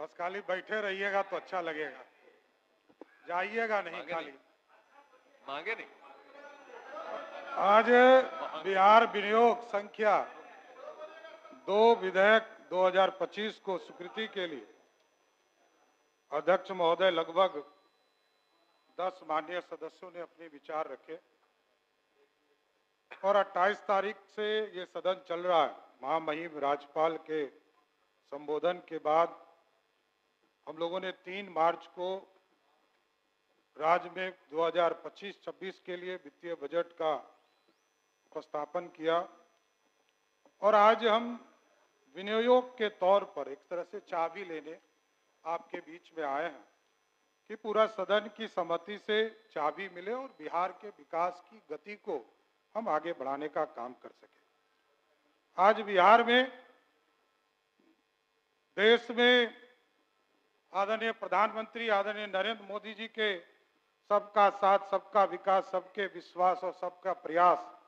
बस खाली बैठे रहिएगा तो अच्छा लगेगा, जाइएगा नहीं खाली। मांगे नहीं। आज बिहार विनियोग संख्या 2 विधेयक 2025 को स्वीकृति के लिए अध्यक्ष महोदय लगभग 10 माननीय सदस्यों ने अपने विचार रखे और 28 तारीख से ये सदन चल रहा है। महामहिम राज्यपाल के संबोधन के बाद हम लोगों ने 3 मार्च को राज्य में 2025-26 के लिए वित्तीय बजट का उपस्थापन किया और आज हम विनियोग के तौर पर एक तरह से चाबी लेने आपके बीच में आए हैं कि पूरा सदन की सहमति से चाबी मिले और बिहार के विकास की गति को हम आगे बढ़ाने का काम कर सके। आज बिहार में, देश में आदरणीय प्रधानमंत्री आदरणीय नरेंद्र मोदी जी के सबका साथ, सबका विकास, सबके विश्वास और सबका प्रयास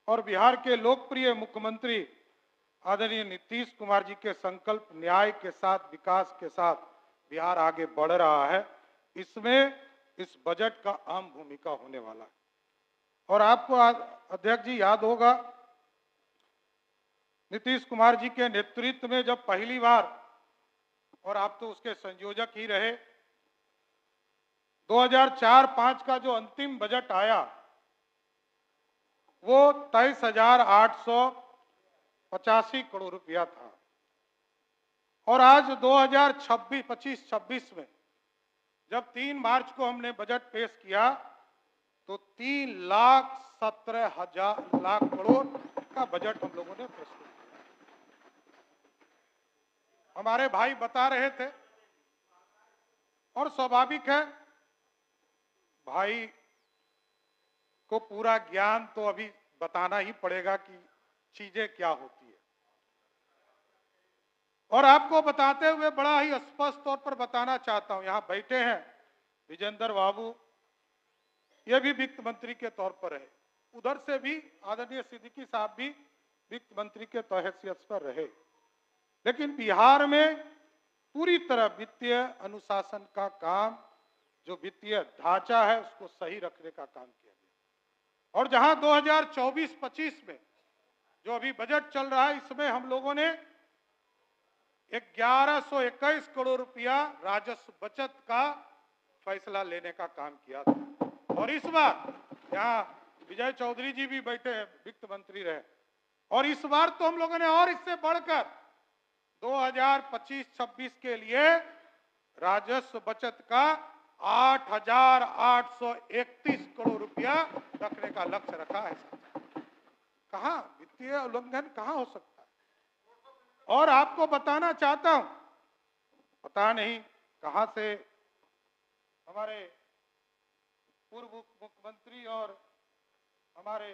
और बिहार के लोकप्रिय मुख्यमंत्री आदरणीय नीतीश कुमार जी के संकल्प न्याय के साथ, विकास के साथ बिहार आगे बढ़ रहा है। इसमें इस बजट का अहम भूमिका होने वाला है। और आपको अध्यक्ष जी याद होगा, नीतीश कुमार जी के नेतृत्व में जब पहली बार, और आप तो उसके संयोजक ही रहे, 2004-05 का जो अंतिम बजट आया वो 23,885 करोड़ रुपया था और आज 2025-26 में जब 3 मार्च को हमने बजट पेश किया तो 3,17,000 करोड़ का बजट हम लोगों ने प्रस्तुत किया। हमारे भाई बता रहे थे और स्वाभाविक है, भाई को पूरा ज्ञान तो अभी बताना ही पड़ेगा कि चीजें क्या होती है। और आपको बताते हुए बड़ा ही स्पष्ट तौर पर बताना चाहता हूं, यहां बैठे हैं विजेंद्र बाबू, ये भी वित्त मंत्री के तौर पर रहे, उधर से भी आदरणीय सिद्दीकी साहब भी वित्त मंत्री के हैसियत पर रहे, लेकिन बिहार में पूरी तरह वित्तीय अनुशासन का काम, जो वित्तीय ढांचा है उसको सही रखने का काम किया गया। और जहां 2024-25 में जो अभी बजट चल रहा है, इसमें हम लोगों ने 1121 करोड़ रुपया राजस्व बचत का फैसला लेने का काम किया था। और इस बार यहाँ विजय चौधरी जी भी बैठे हैं, वित्त मंत्री रहे, और इस बार तो हम लोगों ने और इससे बढ़कर 2025-26 के लिए राजस्व बचत का 8,831 करोड़ रुपया रखने का लक्ष्य रखा है। कहां वित्तीय उल्लंघन कहां हो सकता है? और आपको बताना चाहता हूं, पता नहीं कहां से हमारे पूर्व मुख्यमंत्री और हमारे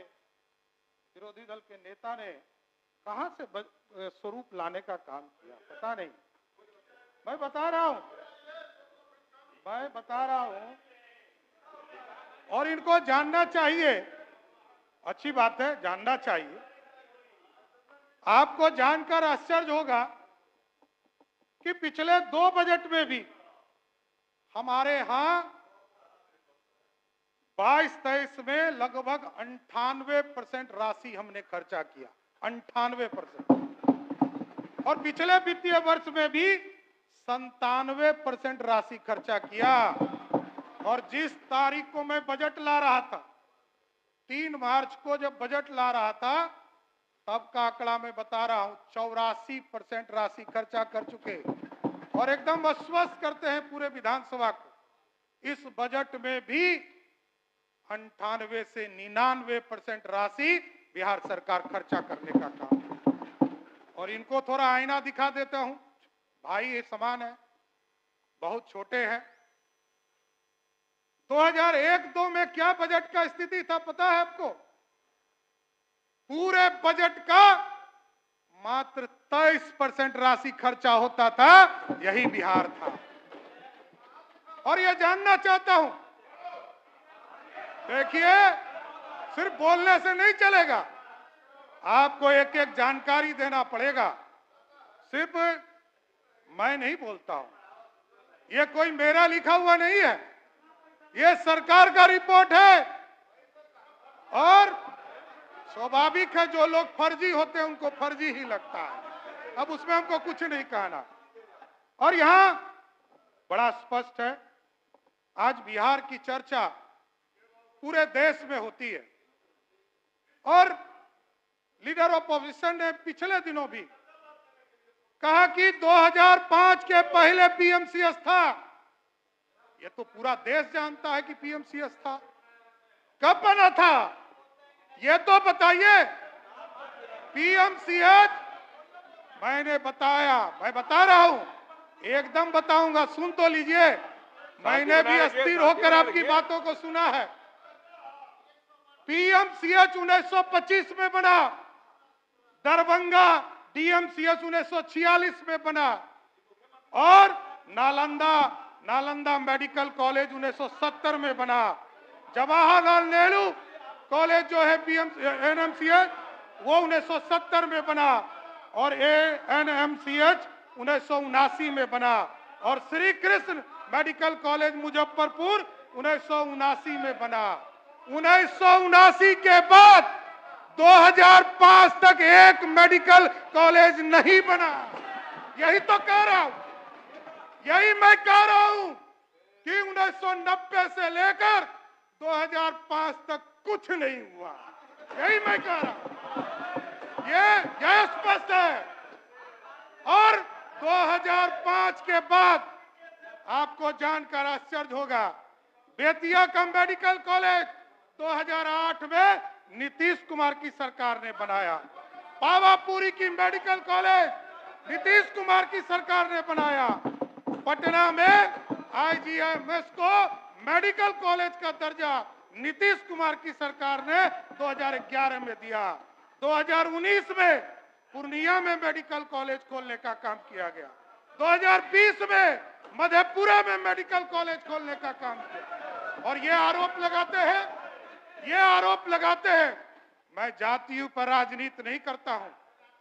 विरोधी दल के नेता ने कहां से स्वरूप लाने का काम किया, पता नहीं। मैं बता रहा हूं और इनको जानना चाहिए, अच्छी बात है, जानना चाहिए। आपको जानकर आश्चर्य होगा कि पिछले 2 बजट में भी हमारे यहां 22-23 में लगभग 98% राशि हमने खर्चा किया, 98%। और पिछले वित्तीय वर्ष में भी 97% राशि खर्चा किया। और जिस तारीख को मैं बजट ला रहा था, 3 मार्च को जब बजट ला रहा था, तब का आंकड़ा मैं बता रहा हूं, 84% राशि खर्चा कर चुके और एकदम आश्वस्त करते हैं पूरे विधानसभा को, इस बजट में भी 98 से 99% राशि बिहार सरकार खर्चा करने का काम। और इनको थोड़ा आईना दिखा देता हूं, भाई ये समान है, बहुत छोटे हैं। 2001-2 में क्या बजट का स्थिति था पता है आपको? पूरे बजट का मात्र 23% राशि खर्चा होता था, यही बिहार था। और यह जानना चाहता हूं, देखिए सिर्फ बोलने से नहीं चलेगा, आपको एक एक जानकारी देना पड़ेगा। सिर्फ मैं नहीं बोलता हूं, ये कोई मेरा लिखा हुआ नहीं है, ये सरकार का रिपोर्ट है। और स्वाभाविक है, जो लोग फर्जी होते हैं उनको फर्जी ही लगता है, अब उसमें हमको कुछ नहीं कहना। और यहां बड़ा स्पष्ट है, आज बिहार की चर्चा पूरे देश में होती है और लीडर ऑपोजिशन ने पिछले दिनों भी कहा कि 2005 के पहले पीएमसीएस था। ये तो पूरा देश जानता है कि पीएमसीएस था, कब बना था ये तो बताइए। पीएमसीएस मैंने बताया, मैं बता रहा हूं, एकदम बताऊंगा, सुन तो लीजिए। मैंने भी अस्थिर होकर आपकी बातों को सुना है। पीएमसीएच 1925 में बना, दरभंगा डीएमसीएच 1946 में बना और नालंदा मेडिकल कॉलेज 1970 में बना। जवाहरलाल नेहरू कॉलेज जो है एनएमसीएच वो 1970 में बना और एएनएमसीएच 1979 में बना और श्री कृष्ण मेडिकल कॉलेज मुजफ्फरपुर 1979 में बना। 1979 के बाद 2005 तक एक मेडिकल कॉलेज नहीं बना। यही तो कह रहा हूं, यही मैं कह रहा हूं कि 1990 से लेकर 2005 तक कुछ नहीं हुआ। यही मैं कह रहा हूं, ये स्पष्ट है। और 2005 के बाद आपको जानकर आश्चर्य होगा, बेतिया का मेडिकल कॉलेज 2008 में नीतीश कुमार की सरकार ने बनाया। पावापुरी की मेडिकल कॉलेज नीतीश कुमार की सरकार ने बनाया। पटना में आईजीएमएस को मेडिकल कॉलेज का दर्जा नीतीश कुमार की सरकार ने 2011 में दिया। 2019 में पूर्णिया में मेडिकल कॉलेज खोलने का काम किया गया। 2020 में मधेपुरा में मेडिकल कॉलेज खोलने का काम किया। और ये आरोप लगाते हैं, मैं जातियों पर राजनीति नहीं करता हूं,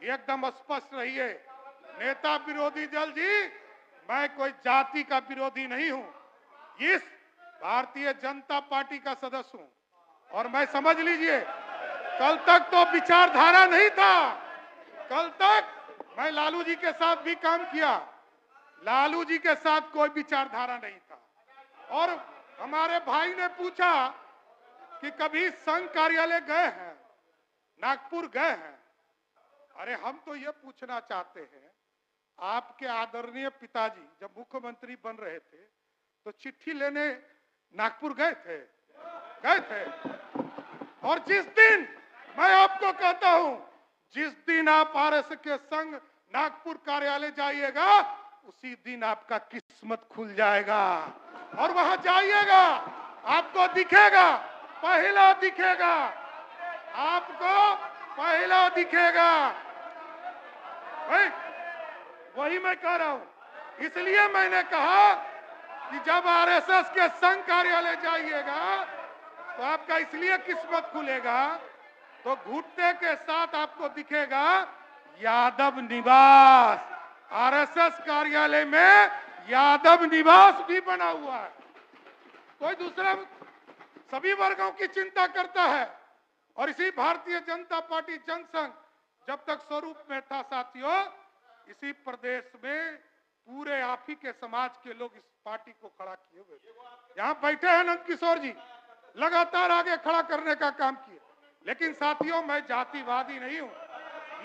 एकदम स्पष्ट रहिए। नेता विरोधी दल जी, मैं कोई जाति का विरोधी नहीं हूं, इस भारतीय जनता पार्टी का सदस्य हूं। और मैं समझ लीजिए, कल तक तो विचारधारा नहीं था, कल तक मैं लालू जी के साथ भी काम किया, लालू जी के साथ कोई विचारधारा नहीं था। और हमारे भाई ने पूछा कि कभी संघ कार्यालय गए हैं, नागपुर गए हैं। अरे हम तो ये पूछना चाहते हैं, आपके आदरणीय पिताजी जब मुख्यमंत्री बन रहे थे तो चिट्ठी लेने नागपुर गए थे। और जिस दिन, मैं आपको कहता हूं, जिस दिन आप आरएसएस के संघ नागपुर कार्यालय जाइएगा, उसी दिन आपका किस्मत खुल जाएगा। और वहां जाइएगा, आपको दिखेगा, पहला दिखेगा, आपको पहला दिखेगा। वही मैं कह रहा हूं। इसलिए मैंने कहा कि जब आरएसएस के संघ कार्यालय जाइएगा तो आपका इसलिए किस्मत खुलेगा, तो घुटने के साथ आपको दिखेगा यादव निवास। आरएसएस कार्यालय में यादव निवास भी बना हुआ है। कोई दूसरा सभी वर्गों की चिंता करता है। और इसी भारतीय जनता पार्टी जनसंघ जब तक स्वरूप में था साथियों, इसी प्रदेश में पूरे आप ही के समाज के लोग इस पार्टी को खड़ा किए हुए। यहाँ बैठे हैं नंद किशोर जी, लगातार आगे खड़ा करने का काम किए। लेकिन साथियों, मैं जातिवादी नहीं हूं,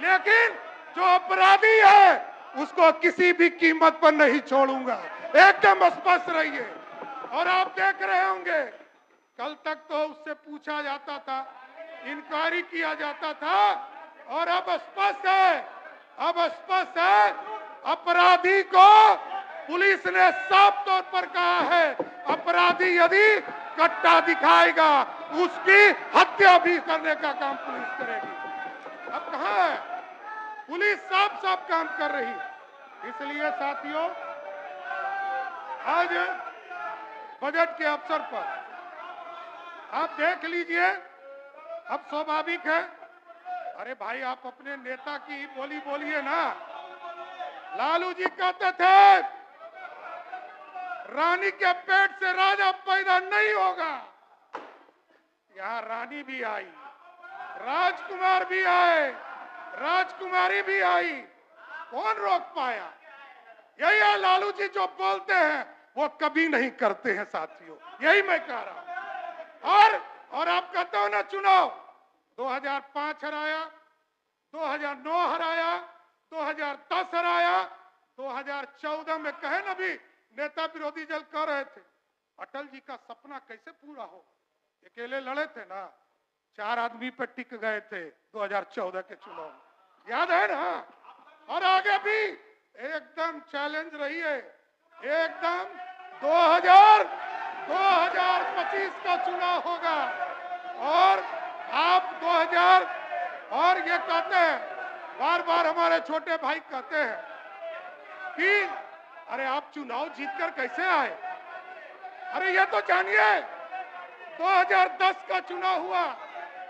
लेकिन जो अपराधी है उसको किसी भी कीमत पर नहीं छोड़ूंगा, एकदम स्पष्ट रहिए। और आप देख रहे होंगे, कल तक तो उससे पूछा जाता था, इंक्वायरी किया जाता था, और अब स्पष्ट है, अपराधी को पुलिस ने साफ तौर पर कहा है, अपराधी यदि कट्टा दिखाएगा उसकी हत्या भी करने का काम पुलिस करेगी। अब कहां है पुलिस? साफ काम कर रही है। इसलिए साथियों, आज बजट के अवसर पर आप देख लीजिए, अब स्वाभाविक है, अरे भाई आप अपने नेता की बोली बोलिए ना, लालू जी कहते थे रानी के पेट से राजा पैदा नहीं होगा। यहाँ रानी भी आई, राजकुमार भी आए, राजकुमारी भी आई, कौन रोक पाया? यही है लालू जी जो बोलते हैं वो कभी नहीं करते हैं साथियों, यही मैं कह रहा हूं। और आप कहते हो ना चुनाव 2005 हराया, 2009 हराया, 2010 हराया, 2014 में कहे ना भी नेता विरोधी दल कह रहे थे अटल जी का सपना कैसे पूरा हो, अकेले लड़े थे ना, 4 आदमी पे टिक गए थे 2014 के चुनाव में, याद है ना। और आगे भी एकदम चैलेंज रही है, एकदम 2025 का चुनाव होगा और आप 2000 और ये कहते हैं बार बार हमारे छोटे भाई कहते हैं कि अरे आप चुनाव जीतकर कैसे आए। अरे ये तो जानिए 2010 का चुनाव हुआ,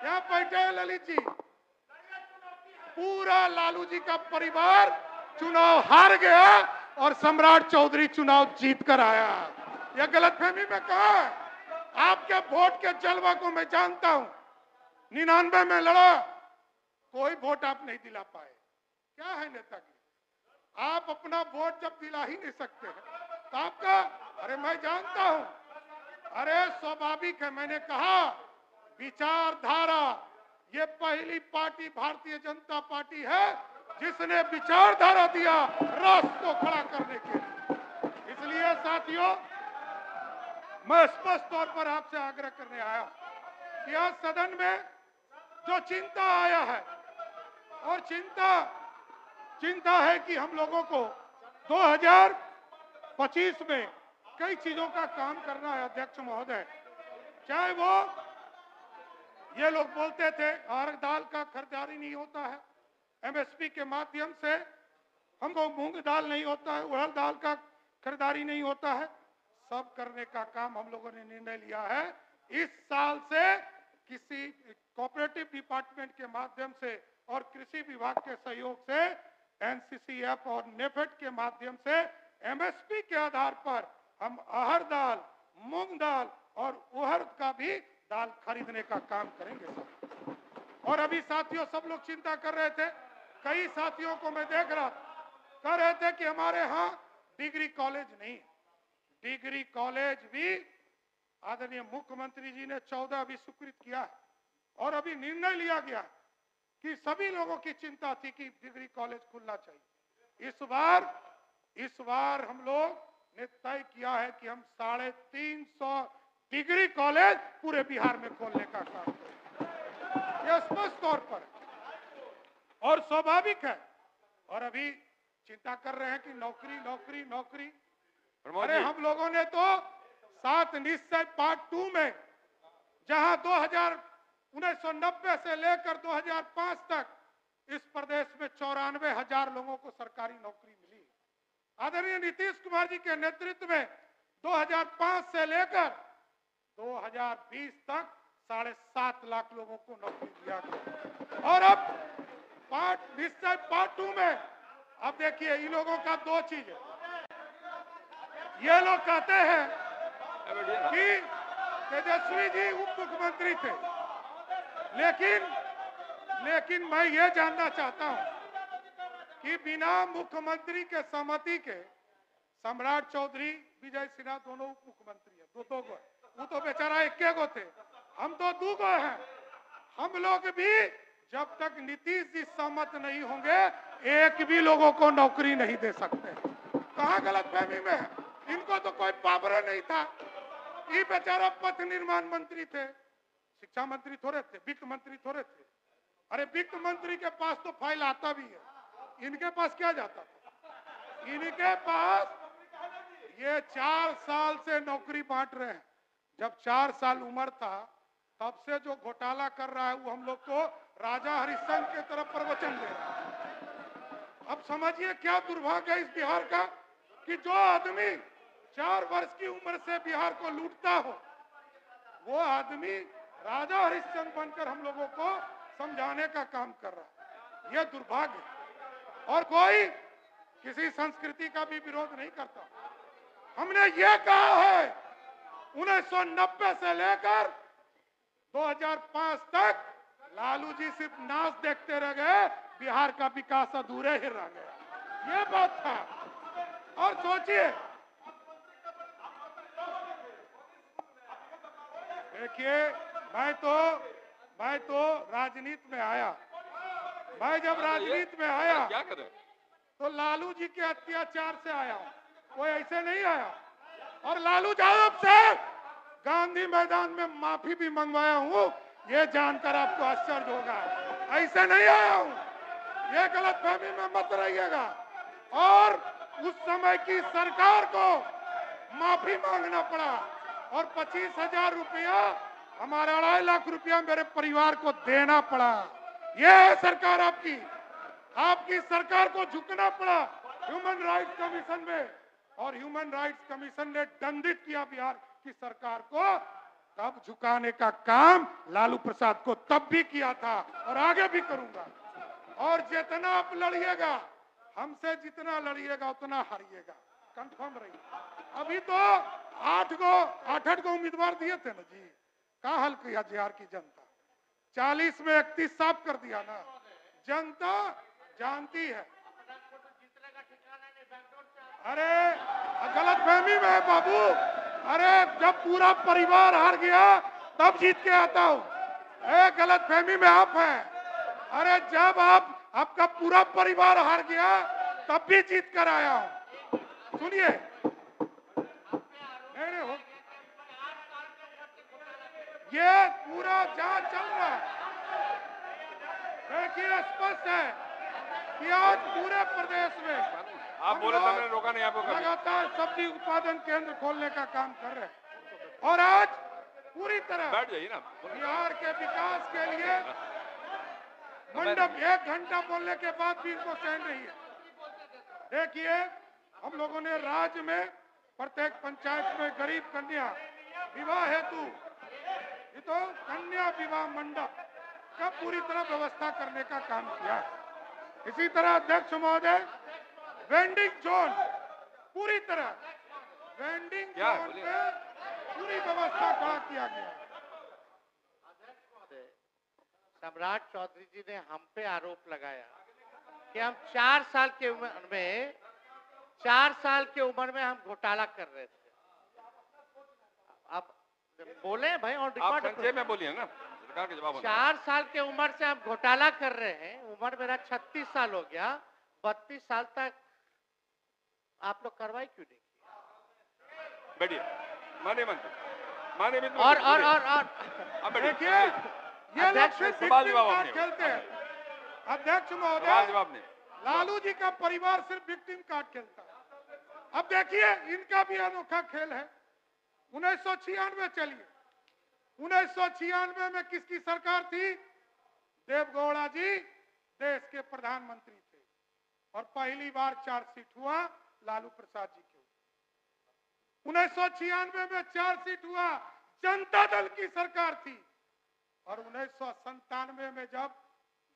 यहाँ बैठे हैं ललित जी, पूरा लालू जी का परिवार चुनाव हार गया और सम्राट चौधरी चुनाव जीत कर आया। यह गलतफहमी में कहा है। आपके वोट के जलवा को मैं जानता हूं। 99 में लड़ा, कोई वोट आप नहीं दिला पाए। क्या है नेतागिरी? आप अपना वोट जब दिला ही नहीं सकते हैं तो आपका, अरे मैं जानता हूं, अरे स्वाभाविक है। मैंने कहा विचारधारा, ये पहली पार्टी भारतीय जनता पार्टी है जिसने विचारधारा दिया राष्ट्र को खड़ा करने के लिए। इसलिए साथियों मैं स्पष्ट तौर पर आपसे आग्रह करने आया कि आज सदन में जो चिंता आया है, और चिंता है कि हम लोगों को 2025 में कई चीजों का काम करना है अध्यक्ष महोदय। चाहे वो ये लोग बोलते थे हर दाल का खरीदारी नहीं होता है, एमएसपी के माध्यम से हमको मूंग दाल नहीं होता है, उड़द दाल का खरीदारी नहीं होता है, सब करने का काम हम लोगों ने निर्णय लिया है। इस साल से किसी कोऑपरेटिव डिपार्टमेंट के माध्यम से और कृषि विभाग के सहयोग से एनसीसीएफ और नेफेड के माध्यम से एमएसपी के आधार पर हम अरहर दाल, मूंग दाल और उड़द का भी दाल खरीदने का काम करेंगे। और अभी साथियों सब लोग चिंता कर रहे थे, कई साथियों को मैं देख रहा कह रहे थे कि हमारे यहाँ डिग्री कॉलेज नहीं। डिग्री कॉलेज भी आदरणीय मुख्यमंत्री जी ने 14 भी स्वीकृत किया है और अभी निर्णय लिया गया कि सभी लोगों की चिंता थी कि डिग्री कॉलेज खुलना चाहिए। इस बार हम लोग ने तय किया है कि हम 350 डिग्री कॉलेज पूरे बिहार में खोलने का काम करेंगे, यह स्पष्ट तौर पर और स्वाभाविक है। और अभी चिंता कर रहे हैं कि नौकरी। अरे हम लोगों ने तो 7 निश्चय पार्ट 2 में जहां 1990 से लेकर 2005 तक इस प्रदेश में 94,000 लोगों को सरकारी नौकरी मिली। आदरणीय नीतीश कुमार जी के नेतृत्व में 2005 से लेकर 2020 तक 7.5 लाख लोगों को नौकरी दिया गया। और अब निश्चय पार्ट 2 में अब देखिए इन लोगों का 2 चीज है। ये लोग कहते हैं कि तेजस्वी जी उप मुख्यमंत्री थे, लेकिन मैं ये जानना चाहता हूं कि बिना मुख्यमंत्री के सहमति के सम्राट चौधरी, विजय सिन्हा दोनों उप मुख्यमंत्री है, दो गो। वो तो बेचारा 1 गो थे, हम तो 2 गो हैं। हम लोग भी जब तक नीतीश जी सहमत नहीं होंगे एक भी लोगों को नौकरी नहीं दे सकते। कहां गलतफहमी में है? इनको तो कोई पावर नहीं था। ये बेचारा पथ निर्माण मंत्री थे, शिक्षा मंत्री थोड़े थे, वित्त मंत्री थोड़े थे। अरे वित्त मंत्री के पास तो फाइल आता भी है, इनके पास क्या जाता था? इनके पास ये 4 साल से नौकरी बांट रहे हैं। जब 4 साल उम्र था तब से जो घोटाला कर रहा है वो हम लोग को राजा हरिश्चंद्र के तरफ प्रवचन दे रहा है। अब समझिए क्या दुर्भाग्य है इस बिहार का कि जो आदमी 4 वर्ष की उम्र से बिहार को लूटता हो वो आदमी राजा हरिश्चंद्र बनकर हम लोगों को समझाने का काम कर रहा है। यह दुर्भाग्य। और कोई किसी संस्कृति का भी विरोध नहीं करता। हमने ये कहा है 1990 से लेकर 2005 तक लालू जी सिर्फ नाच देखते रह गए, बिहार का विकास अधूरे ही रह गया। ये बात था। और सोचिए, देखिए, मैं तो राजनीति में आया। मैं जब राजनीति में आया क्या करें? तो लालू जी के अत्याचार से आया, कोई ऐसे नहीं आया। और लालू साहब से गांधी मैदान में माफी भी मंगवाया हूं, ये जानकर आपको आश्चर्य होगा। ऐसे नहीं आया हूं, ये गलतफहमी में मत रहिएगा। और उस समय की सरकार को माफी मांगना पड़ा और 25,000 रुपया, हमारा 2.5 लाख रुपया मेरे परिवार को देना पड़ा। ये है सरकार आपकी। आपकी सरकार को झुकना पड़ा ह्यूमन राइट्स कमीशन में, और ह्यूमन राइट्स कमीशन ने दंडित किया बिहार की सरकार को। तब झुकाने का काम लालू प्रसाद को तब भी किया था और आगे भी करूंगा। और जितना आप लड़िएगा, हमसे जितना लड़िएगा उतना हारिएगा, कंफर्म रहिए। अभी तो 8 गो उम्मीदवार दिए थे ना जी, क्या हल किया बिहार की जनता? 40 में 31 साफ कर दिया ना। जनता जानती है। अरे गलतफहमी में है बाबू। अरे जब पूरा परिवार हार गया तब जीत के आता हूँ। गलतफहमी में आप हैं। अरे जब आपका पूरा परिवार हार गया तब भी जीत कर आया हूँ। सुनिए, नहीं हो, ये पूरा जांच चल रहा है। देखिए, स्पष्ट है कि आज पूरे प्रदेश में आप बोले तो मैंने रोका नहीं आपको। लगातार सब्जी उत्पादन केंद्र खोलने का काम कर रहे हैं और आज पूरी तरह बैठ जाइए ना। बिहार के विकास के लिए मंडप 1 घंटा बोलने के बाद भी इनको सहन नहीं है। देखिए, हम लोगों ने राज्य में प्रत्येक पंचायत में गरीब कन्या विवाह हेतु, ये तो कन्या विवाह मंडप का पूरी तरह व्यवस्था करने का काम किया। इसी तरह अध्यक्ष महोदय, वेंडिंग जोन पूरी तरह, वेंडिंग जोन में पूरी व्यवस्था खड़ा किया गया। सम्राट चौधरी जी ने हम पे आरोप लगाया कि हम 4 साल की उम्र में हम घोटाला कर रहे थे। आप बोले भाई, और आप संक्षेप में बोलिए ना, सरकार के जवाब। 4 साल की उम्र से हम घोटाला कर रहे हैं। उम्र मेरा 36 साल हो गया। 32 साल तक आप लोग कार्रवाई क्यों नहीं की? बैठिए, माननीय मंत्री, माननीय मित्र। और देखिए, ये लोग सिर्फ विक्टिम कार्ड खेलते हैं। अध्यक्ष महोदय, जवाब नहीं। लालू जी का परिवार सिर्फ विक्टिम कार्ड खेलता है। अब देखिए, इनका भी अनोखा खेल है। 1996 चलिए, 1996 में किसकी सरकार थी? देवगौड़ा जी देश के प्रधानमंत्री थे और पहली बार चार्जशीट हुआ लालू प्रसाद जी के। 1996 में चार्जशीट हुआ, जनता दल की सरकार थी। और 1997 में जब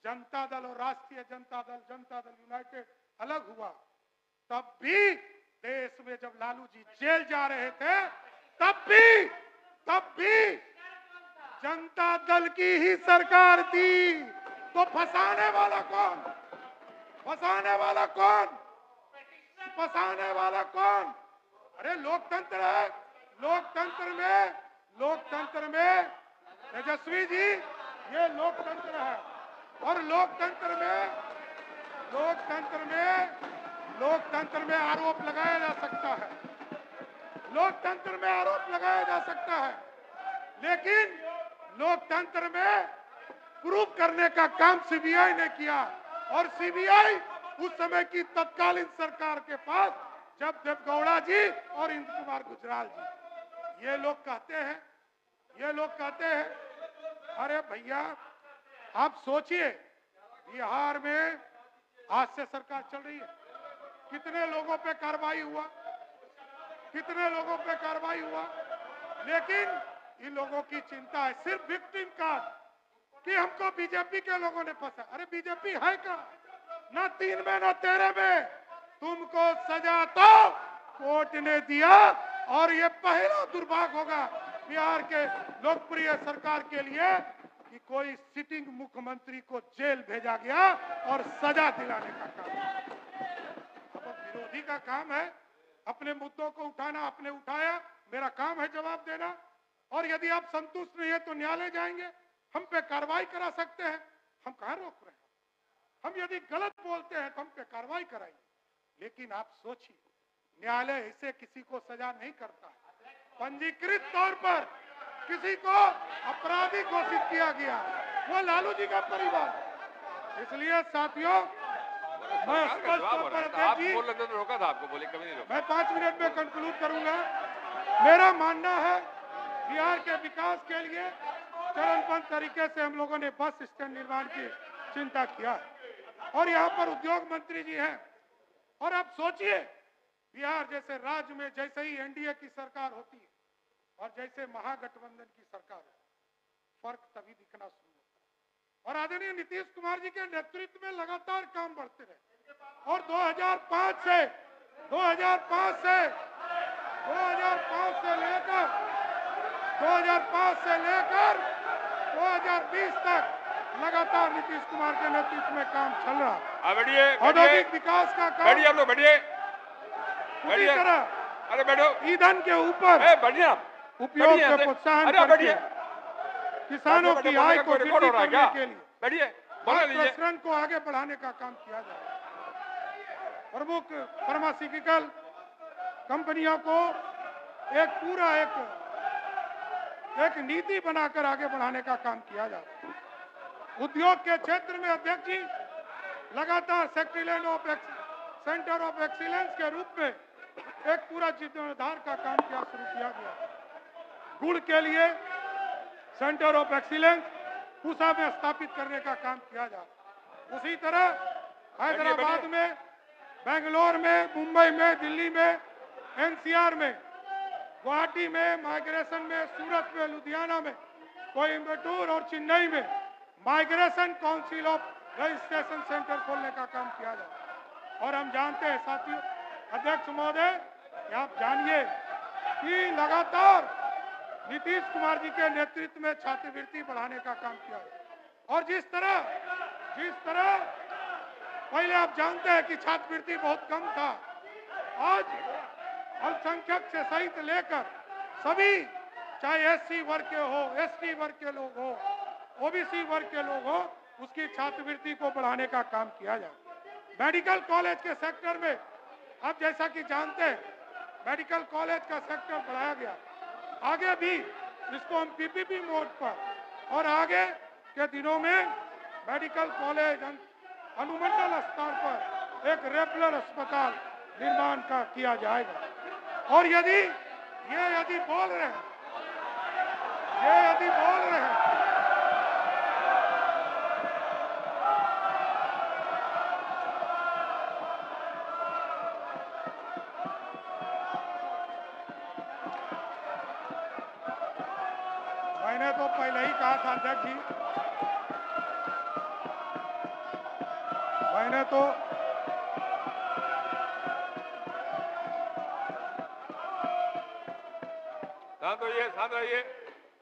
जनता दल और राष्ट्रीय जनता दल यूनाइटेड अलग हुआ, तब भी देश में जब लालू जी जेल जा रहे थे, तब भी जनता दल की ही सरकार थी। तो फंसाने वाला कौन? फंसाने वाला कौन? फंसाने वाला कौन? अरे लोकतंत्र है। लोकतंत्र में तेजस्वी जी, ये लोकतंत्र है। और लोकतंत्र में आरोप लगाया जा सकता है। लोकतंत्र में आरोप लगाया जा सकता है, लेकिन लोकतंत्र में प्रूफ करने का काम सीबीआई ने किया। और सीबीआई उस समय की तत्कालीन सरकार के पास, जब देवगौड़ा जी और इंद्र कुमार गुजराल जी, ये लोग कहते हैं, अरे भैया आप सोचिए, बिहार में आज से सरकार चल रही है, कितने लोगों पे कार्रवाई हुआ, लेकिन इन लोगों की चिंता है सिर्फ विक्टिम कार्ड कि हमको बीजेपी के लोगों ने फंसा। अरे बीजेपी है क्या? ना 3 में ना 13 में। तुमको सजा तो कोर्ट ने दिया और ये पहला दुर्भाग्य होगा बिहार के लोकप्रिय सरकार के लिए कि कोई सिटिंग मुख्यमंत्री को जेल भेजा गया और सजा दिलाने का काम। अब विरोधी का काम है अपने मुद्दों को उठाना, आपने उठाया, मेरा काम है जवाब देना। और यदि आप संतुष्ट नहीं है तो न्यायालय जाएंगे, हम पे कार्रवाई करा सकते हैं, हम कहां रोक रहे हैं। हम यदि गलत बोलते हैं तो हम पे कार्रवाई कराएंगे, लेकिन आप सोचिए न्यायालय ऐसे किसी को सजा नहीं करता है। पंजीकृत तौर पर किसी को अपराधी घोषित किया गया, वो लालू जी का परिवार। इसलिए साथियों, मैं स्पष्ट तौर पर आप बोल रहे थे तो रोका था आपको, बोले कभी नहीं रोका। मैं 5 मिनट में कंक्लूड करूंगा। मेरा मानना है बिहार के विकास के लिए चरणबद्ध तरीके से हम लोगों ने बस स्टैंड निर्माण की चिंता किया और यहाँ पर उद्योग मंत्री जी हैं। और आप सोचिए बिहार जैसे राज्य में जैसे ही एनडीए की सरकार होती है और जैसे महागठबंधन की सरकार है, फर्क तभी दिखना शुरू होता है। और आदरणीय नीतीश कुमार जी के नेतृत्व में लगातार काम बढ़ते रहे और 2005 से लेकर 2020 तक लगातार नीतीश कुमार के नेतृत्व में काम चल रहा है। बैठिए, औद्योगिक विकास का काम, बैठिए आप लोग, बैठिए, पूरी तरह अरे बैठो, ईंधन के ऊपर बढ़िया उपयोग का प्रोत्साहन करके किसानों की आय को रिकॉर्ड हो रहा है वृद्धि क्या? करने के लिए बैठिए, बोलने दीजिए। प्रसरण को आगे बढ़ाने का काम किया जा रहा है। प्रमुख फार्मास्यूटिकल कंपनियों को एक पूरा एक नीति बनाकर आगे बढ़ाने का काम किया जा रहा है। उद्योग के क्षेत्र में अध्यक्ष जी लगातार सेंटर ऑफ एक्सीलेंस के रूप में एक पूरा जीर्णोद्धार का काम शुरू किया गया। गुड़ के लिए सेंटर ऑफ एक्सीलेंस पूसा में स्थापित करने का काम किया जा रहा है। उसी तरह हैदराबाद में, बेंगलोर में, मुंबई में, दिल्ली में, एनसीआर में, गुवाहाटी में, माइग्रेशन में, सूरत में, लुधियाना में, कोयम्बटूर और चेन्नई में migration council of registration centre खोलने का काम किया जा रहा है। और हम जानते हैं साथियों, अध्यक्ष महोदय, आप जानिए कि लगातार नीतीश कुमार जी के नेतृत्व में छात्रवृत्ति बढ़ाने का काम किया और जिस तरह पहले आप जानते हैं कि छात्रवृत्ति बहुत कम था, आज अल्पसंख्यक से सहित लेकर सभी, चाहे एससी वर्ग के हो, एसटी वर्ग के लोग हो, ओबीसी वर्ग के लोग हो, उसकी छात्रवृत्ति को बढ़ाने का काम किया जाए। मेडिकल कॉलेज के सेक्टर में आप जैसा कि जानते हैं मेडिकल कॉलेज का सेक्टर बढ़ाया गया। आगे भी इसको हम पीपीपी मोड पर और आगे के दिनों में मेडिकल कॉलेज अनुमंडल स्तर पर एक रेगुलर अस्पताल निर्माण का किया जाएगा। और यदि बोल रहे हैं मैंने तो पहले ही कहा था अध्यक्ष जी,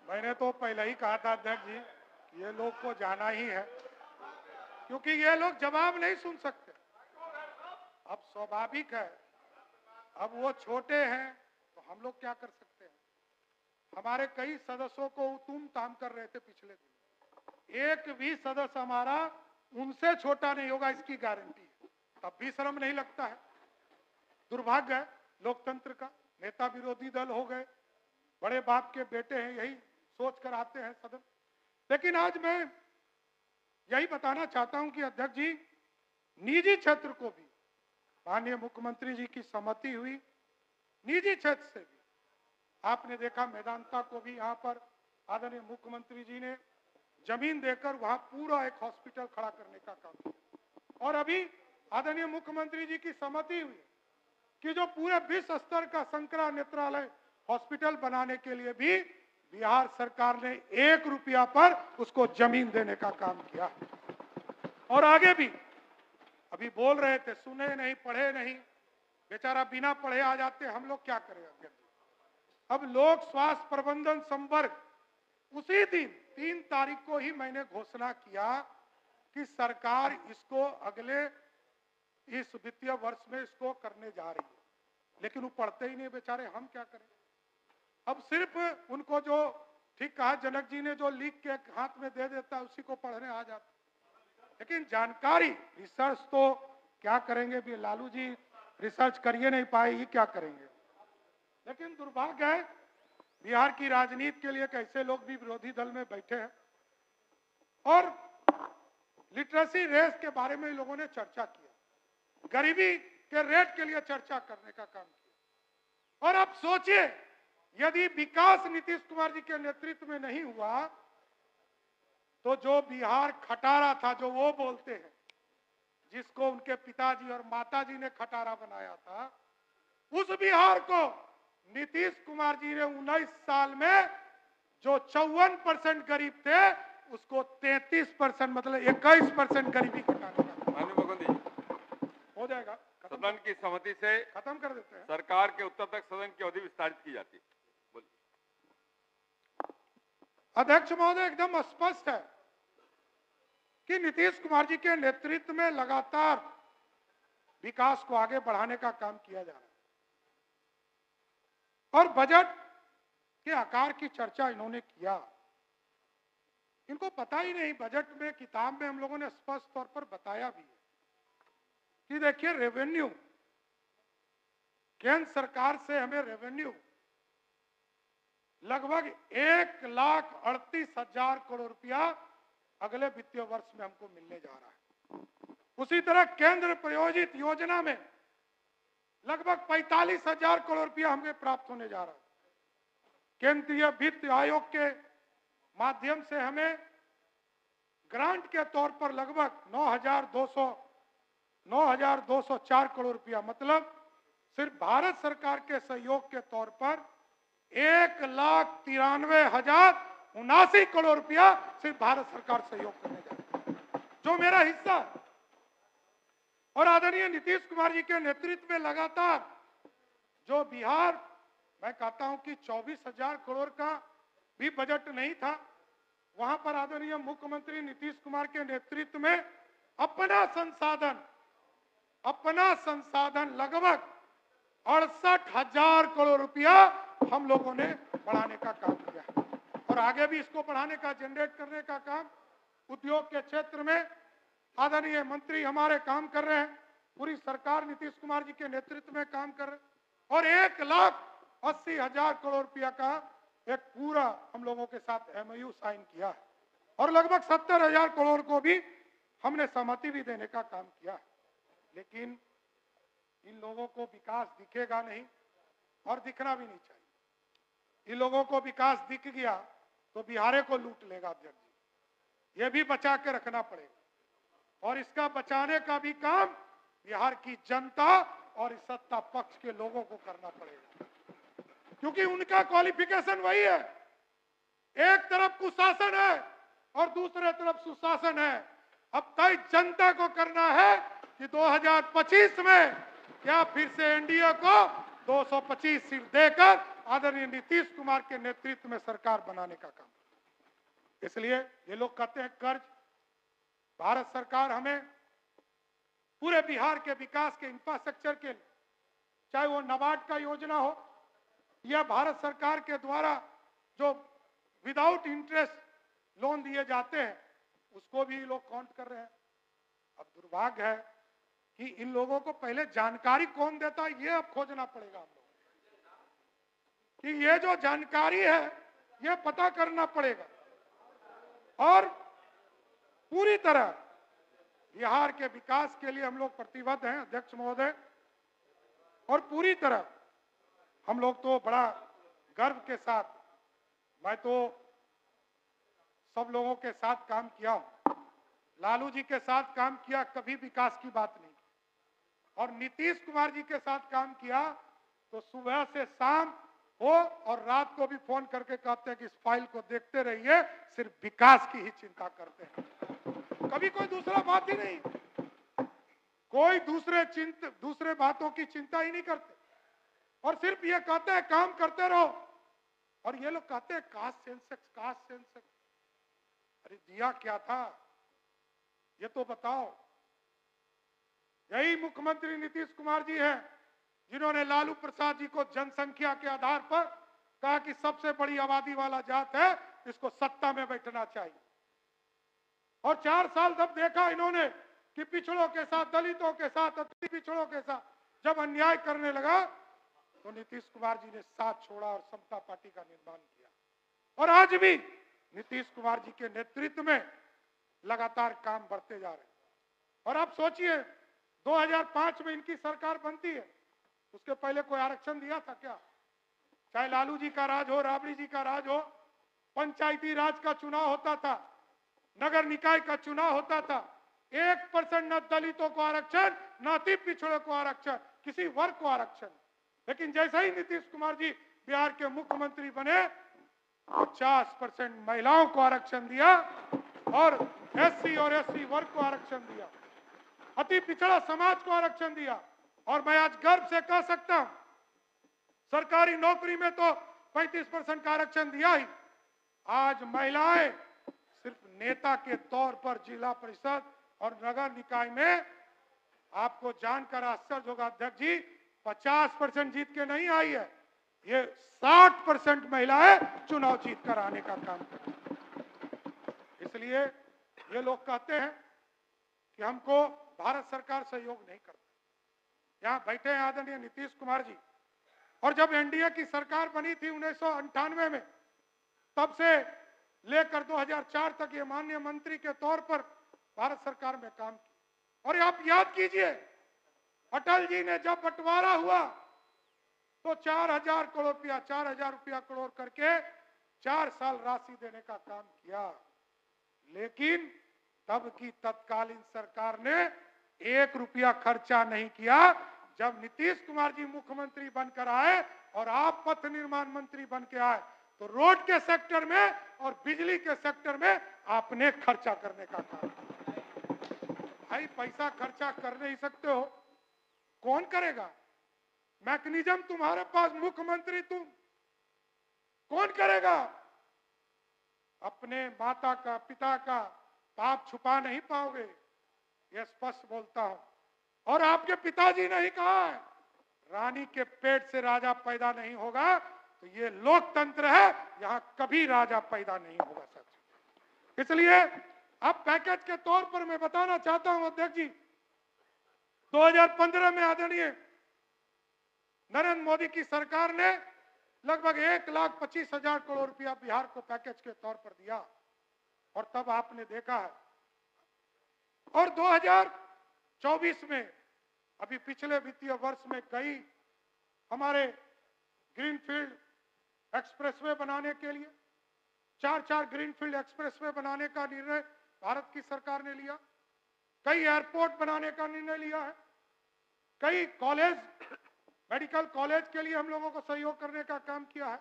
मैंने तो पहले ही कहा था अध्यक्ष जी, ये लोग को जाना ही है क्योंकि ये लोग जवाब नहीं सुन सकते। अब स्वाभाविक है, अब वो छोटे हैं तो हम लोग क्या कर सकते हैं। हमारे कई सदस्यों को तुम ताम कर रहे थे पिछले दिन, एक भी सदस्य हमारा उनसे छोटा नहीं होगा इसकी गारंटी है, तब भी शर्म नहीं लगता है। दुर्भाग्य है लोकतंत्र का, नेता विरोधी दल हो गए, बड़े बाप के बेटे हैं, यही सोच कर आते हैं सदन। लेकिन आज मैं यही बताना चाहता हूं कि अध्यक्ष जी, निजी क्षेत्र को भी माननीय मुख्यमंत्री जी की सहमति हुई, निजी क्षेत्र से भी आपने देखा मैदानता को भी यहाँ पर आदरणीय मुख्यमंत्री जी ने जमीन देकर वहां पूरा एक हॉस्पिटल खड़ा करने का काम किया। और अभी आदरणीय मुख्यमंत्री जी की सहमति हुई कि जो पूरे विश्व स्तर का संकरा नेत्रालय हॉस्पिटल बनाने के लिए भी बिहार सरकार ने 1 रुपया पर उसको जमीन देने का काम किया। और आगे भी अभी बोल रहे थे, सुने नहीं, पढ़े नहीं, बेचारा बिना पढ़े आ जाते, हम लोग क्या करें अध्यक्ष जी। अब लोक स्वास्थ्य प्रबंधन संवर्ग उसी दिन 3 तारीख को ही मैंने घोषणा किया कि सरकार इसको अगले इस वित्तीय वर्ष में इसको करने जा रही है, लेकिन वो पढ़ते ही नहीं बेचारे, हम क्या करें। अब सिर्फ उनको जो ठीक कहा जनक जी ने, जो लिख के हाथ में दे देता उसी को पढ़ने आ जाता, लेकिन जानकारी रिसर्च तो क्या करेंगे भी, लालू जी रिसर्च करिए नहीं पाए, ये क्या करेंगे। लेकिन दुर्भाग्य है बिहार की राजनीति के लिए कैसे लोग भी विरोधी दल में बैठे हैं और लिटरेसी रेस के बारे में लोगों ने चर्चा किया, गरीबी के रेट के लिए चर्चा करने का काम किया। और अब सोचिए यदि विकास नीतीश कुमार जी के नेतृत्व में नहीं हुआ तो जो बिहार खटारा था, जो वो बोलते हैं, जिसको उनके पिताजी और माताजी ने खटारा बनाया था, उस बिहार को नीतीश कुमार जी ने 19 साल में जो 54% गरीब थे उसको 33% मतलब 21% गरीबी घटाने का माननीय मुख्यमंत्री जी, हो जाएगा। सदन की सहमति से खत्म कर देते हैं। सरकार के उत्तर तक सदन की अवधि विस्तारित की जाती है। अध्यक्ष महोदय, एकदम स्पष्ट है कि नीतीश कुमार जी के नेतृत्व में लगातार विकास को आगे बढ़ाने का काम किया जा रहा है और बजट के आकार की चर्चा इन्होंने किया। इनको पता ही नहीं, बजट में किताब में हम लोगों ने स्पष्ट तौर पर बताया भी है कि देखिए रेवेन्यू, केंद्र सरकार से हमें रेवेन्यू लगभग 1,38,000 करोड़ रुपया अगले वित्तीय वर्ष में हमको मिलने जा रहा है। उसी तरह केंद्र प्रायोजित योजना में लगभग 45,000 करोड़ रुपया हमें प्राप्त होने जा रहा है। केंद्रीय वित्त आयोग के माध्यम से हमें ग्रांट के तौर पर लगभग 9,204 करोड़ रुपया, मतलब सिर्फ भारत सरकार के सहयोग के तौर पर 1,93,079 करोड़ रुपया सिर्फ भारत सरकार सहयोग करने जा रही है, जो मेरा हिस्सा है। और आदरणीय नीतीश कुमार जी के नेतृत्व में लगातार जो बिहार, मैं कहता हूं कि 24,000 करोड़ का भी बजट नहीं था, वहां पर आदरणीय मुख्यमंत्री नीतीश कुमार के नेतृत्व में अपना संसाधन लगभग 68,000 करोड़ रुपया हम लोगों ने बढ़ाने का काम किया और आगे भी इसको बढ़ाने का, जनरेट करने का काम उद्योग के क्षेत्र में आदरणीय मंत्री हमारे काम कर रहे हैं, पूरी सरकार नीतीश कुमार जी के नेतृत्व में काम कर रहे हैं और 1,80,000 करोड़ रुपया का एक पूरा हम लोगों के साथ MOU साइन किया है और लगभग 70,000 करोड़ को भी हमने सहमति भी देने का काम किया है। लेकिन इन लोगों को विकास दिखेगा नहीं और दिखना भी नहीं चाहिए। इन लोगों को विकास दिख गया तो बिहार को लूट लेगा अध्यक्ष जी, ये भी बचा के रखना पड़ेगा और इसका बचाने का भी काम बिहार की जनता और इस सत्ता पक्ष के लोगों को करना पड़ेगा, क्योंकि उनका क्वालिफिकेशन वही है। एक तरफ कुशासन है और दूसरे तरफ सुशासन है। अब तय जनता को करना है कि 2025 में क्या फिर से एनडीए को 225 सीट देकर आदरणीय नीतीश कुमार के नेतृत्व में सरकार बनाने का काम। इसलिए ये लोग कहते हैं कर्ज, भारत सरकार हमें पूरे बिहार के विकास के इंफ्रास्ट्रक्चर के, चाहे वो नाबार्ड का योजना हो या भारत सरकार के द्वारा जो विदाउट इंटरेस्ट लोन दिए जाते हैं, उसको भी लोग काउंट कर रहे हैं। अब दुर्भाग्य है कि इन लोगों को पहले जानकारी कौन देता है, ये अब खोजना पड़ेगा हम लोग कि ये जो जानकारी है ये पता करना पड़ेगा और पूरी तरह बिहार के विकास के लिए हम लोग प्रतिबद्ध हैं अध्यक्ष महोदय। और पूरी तरह हम लोग तो बड़ा गर्व के साथ, मैं तो सब लोगों के साथ काम किया हूं, लालू जी के साथ काम किया, कभी विकास की बात नहीं, और नीतीश कुमार जी के साथ काम किया तो सुबह से शाम हो और रात को भी फोन करके कहते हैं कि इस फाइल को देखते रहिए, सिर्फ विकास की ही चिंता करते हैं, कभी कोई दूसरा बात ही नहीं। कोई दूसरे बातों की चिंता ही नहीं करते और सिर्फ ये कहते हैं काम करते रहो। और ये लोग कहते हैं कास्ट सेंसस, कास्ट सेंसस। अरे दिया क्या था ये तो बताओ। यही मुख्यमंत्री नीतीश कुमार जी हैं जिन्होंने लालू प्रसाद जी को जनसंख्या के आधार पर कहा कि सबसे बड़ी आबादी वाला जात है, इसको सत्ता में बैठना चाहिए। और 4 साल तब देखा इन्होंने कि पिछड़ों के साथ, दलितों के साथ, अति पिछड़ों के साथ जब अन्याय करने लगा तो नीतीश कुमार जी ने साथ छोड़ा और समता पार्टी का निर्माण किया। और आज भी नीतीश कुमार जी के नेतृत्व में लगातार काम बढ़ते जा रहे हैं। और आप सोचिए 2005 में इनकी सरकार बनती है, उसके पहले कोई आरक्षण दिया था क्या? चाहे लालू जी का राज हो, राबड़ी जी का राज हो, पंचायती राज का चुनाव होता था, नगर निकाय का चुनाव होता था, 1% न दलितों को आरक्षण, न अति पिछड़ों को आरक्षण, किसी वर्ग को आरक्षण। लेकिन जैसे ही नीतीश कुमार जी बिहार के मुख्यमंत्री बने 50% महिलाओं को आरक्षण दिया और एससी और एसटी वर्ग को आरक्षण दिया, अति पिछड़ा समाज को आरक्षण दिया। और मैं आज गर्व से कह सकता हूं सरकारी नौकरी में तो 35% का आरक्षण दिया ही। आज महिलाएं सिर्फ नेता के तौर पर जिला परिषद और नगर निकाय में, आपको जानकर आश्चर्य होगा अध्यक्ष जी, 50% जीत के नहीं आई है, ये 60% महिलाएं चुनाव जीत कर आने का काम कर रही है। इसलिए ये लोग कहते हैं कि हमको भारत सरकार सहयोग नहीं करती। यहां बैठे हैं आदरणीय नीतीश कुमार जी, और जब एनडीए की सरकार बनी थी 1998 में, तब से लेकर 2004 तक ये माननीय मंत्री के तौर पर भारत सरकार में काम किया। और आप याद कीजिए अटल जी ने जब बंटवारा हुआ तो 4,000 करोड़ रुपया, 4,000 रुपया करोड़ करके 4 साल राशि देने का काम किया। लेकिन तब की तत्कालीन सरकार ने 1 रुपया खर्चा नहीं किया। जब नीतीश कुमार जी मुख्यमंत्री बनकर आए और आप पथ निर्माण मंत्री बन के आए तो रोड के सेक्टर में और बिजली के सेक्टर में आपने खर्चा करने का काम किया। भाई पैसा खर्चा कर नहीं सकते हो, कौन करेगा? मैकेनिज्म तुम्हारे पास, मुख्यमंत्री तुम, कौन करेगा? अपने माता का, पिता का पाप छुपा नहीं पाओगे, यह स्पष्ट बोलता हूं। और आपके पिताजी ने ही कहा है रानी के पेट से राजा पैदा नहीं होगा, तो ये लोकतंत्र है, यहां कभी राजा पैदा नहीं होगा सच। इसलिए अब पैकेज के तौर पर मैं बताना चाहता हूं अध्यक्ष जी, 2015 में आदरणीय नरेंद्र मोदी की सरकार ने लगभग 1,25,000 करोड़ रुपया बिहार को पैकेज के तौर पर दिया। और तब आपने देखा है, और 2024 में अभी पिछले वित्तीय वर्ष में कई हमारे ग्रीनफील्ड एक्सप्रेसवे बनाने के लिए 4 ग्रीनफील्ड एक्सप्रेसवे बनाने का निर्णय भारत की सरकार ने लिया, कई एयरपोर्ट बनाने का निर्णय लिया है, कई कॉलेज, मेडिकल कॉलेज के लिए हम लोगों को सहयोग करने का काम किया है।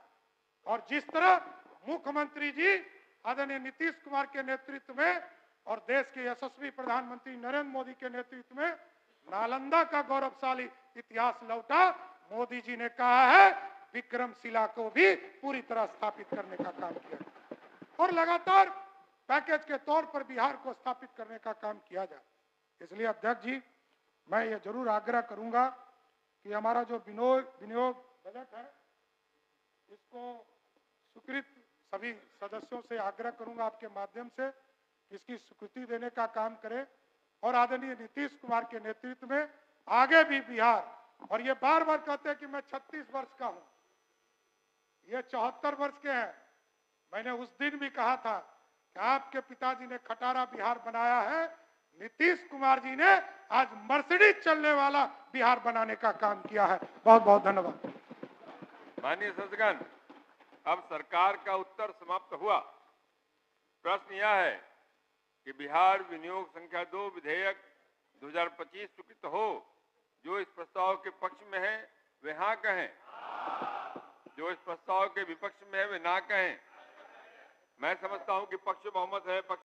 और जिस तरह मुख्यमंत्री जी आदरणीय नीतीश कुमार के नेतृत्व में और देश के यशस्वी प्रधानमंत्री नरेंद्र मोदी के नेतृत्व में नालंदा का गौरवशाली इतिहास लौटा, मोदी जी ने कहा है विक्रमशिला को भी पूरी तरह स्थापित करने का काम किया और लगातार पैकेज के तौर पर बिहार को स्थापित करने का काम किया जाए। इसलिए अध्यक्ष जी मैं ये जरूर आग्रह करूंगा कि हमारा जो विनियोग बजट है इसको स्वीकृत, सभी सदस्यों से आग्रह करूंगा आपके माध्यम से इसकी स्वीकृति देने का काम करें और आदरणीय नीतीश कुमार के नेतृत्व में आगे भी बिहार, और ये बार बार कहते हैं कि मैं 36 वर्ष का हूं, ये 74 वर्ष के हैं। मैंने उस दिन भी कहा था कि आपके पिताजी ने खटारा बिहार बनाया है, नीतीश कुमार जी ने आज मर्सिडीज चलने वाला बिहार बनाने का काम किया है। बहुत बहुत धन्यवाद। माननीय सदस्यगण, अब सरकार का उत्तर समाप्त हुआ। प्रश्न यह है कि बिहार विनियोग संख्या 2 विधेयक 2025 स्वीकृत हो। जो इस प्रस्ताव के पक्ष में है वे हाँ कहें, जो इस प्रस्ताव के विपक्ष में है वे ना कहें। मैं समझता हूं कि पक्ष बहुमत है, पक्ष